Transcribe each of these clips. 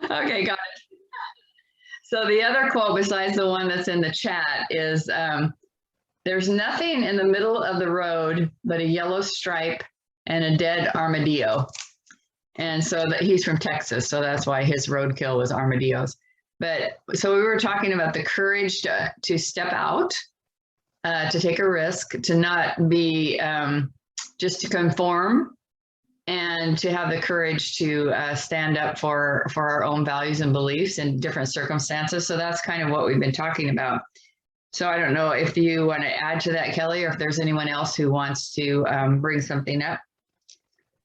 Okay, got it. So the other quote besides the one that's in the chat is, there's nothing in the middle of the road but a yellow stripe and a dead armadillo. And so that he's from Texas, so that's why his roadkill was armadillos. But so we were talking about the courage to step out, to take a risk, to not be just to conform, and to have the courage to stand up for our own values and beliefs in different circumstances. So that's kind of what we've been talking about. So I don't know if you want to add to that, Kelly, or if there's anyone else who wants to bring something up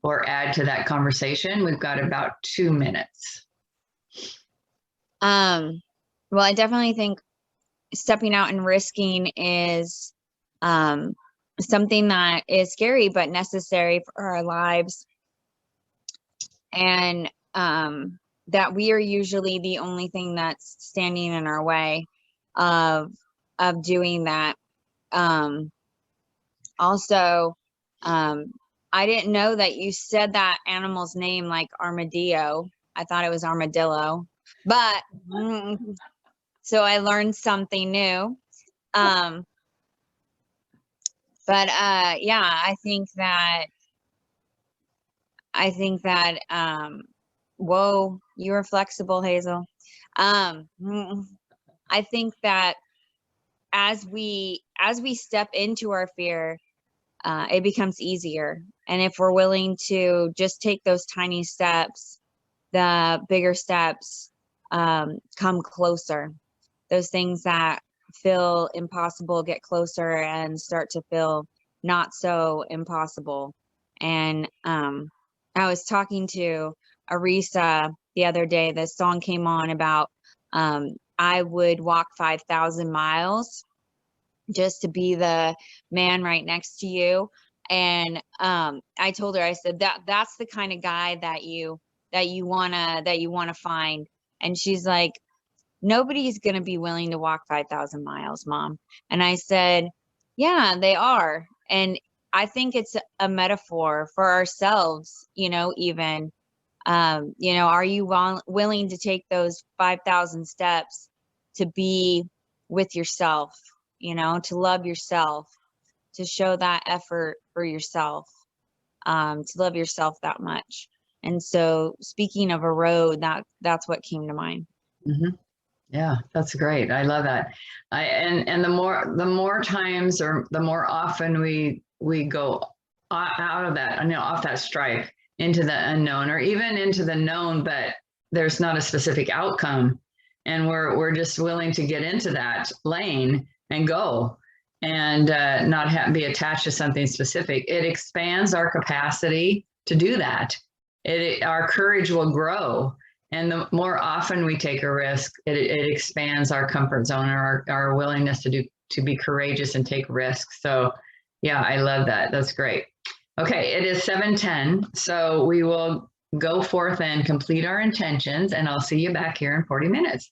or add to that conversation. We've got about 2 minutes. Well, I definitely think stepping out and risking is something that is scary but necessary for our lives, and that we are usually the only thing that's standing in our way of doing that. Also, I didn't know that you said that animal's name like armadillo. I thought it was armadillo, but so I learned something new. Yeah, I think that whoa, you were flexible, Hazel. I think that as we step into our fear, it becomes easier. And if we're willing to just take those tiny steps, the bigger steps come closer. Those things that feel impossible get closer and start to feel not so impossible. And I was talking to Arisa the other day. The song came on about I would walk 5,000 miles just to be the man right next to you. And I told her, I said, that's the kind of guy that you wanna find. And she's like, nobody's gonna be willing to walk 5,000 miles, Mom. And I said, yeah, they are. And I think it's a metaphor for ourselves, even, are you willing to take those 5,000 steps to be with yourself, to love yourself, to show that effort for yourself, to love yourself that much. And so speaking of a road, that's what came to mind. Mm-hmm. Yeah, that's great. I love that. And the more times or the more often we go out of that, off that stripe into the unknown, or even into the known, but there's not a specific outcome, and we're just willing to get into that lane and go, and not be attached to something specific. It expands our capacity to do that. Our courage will grow. And the more often we take a risk, it expands our comfort zone, or our willingness to be courageous and take risks. So yeah, I love that. That's great. Okay, it is 7:10. So we will go forth and complete our intentions, and I'll see you back here in 40 minutes.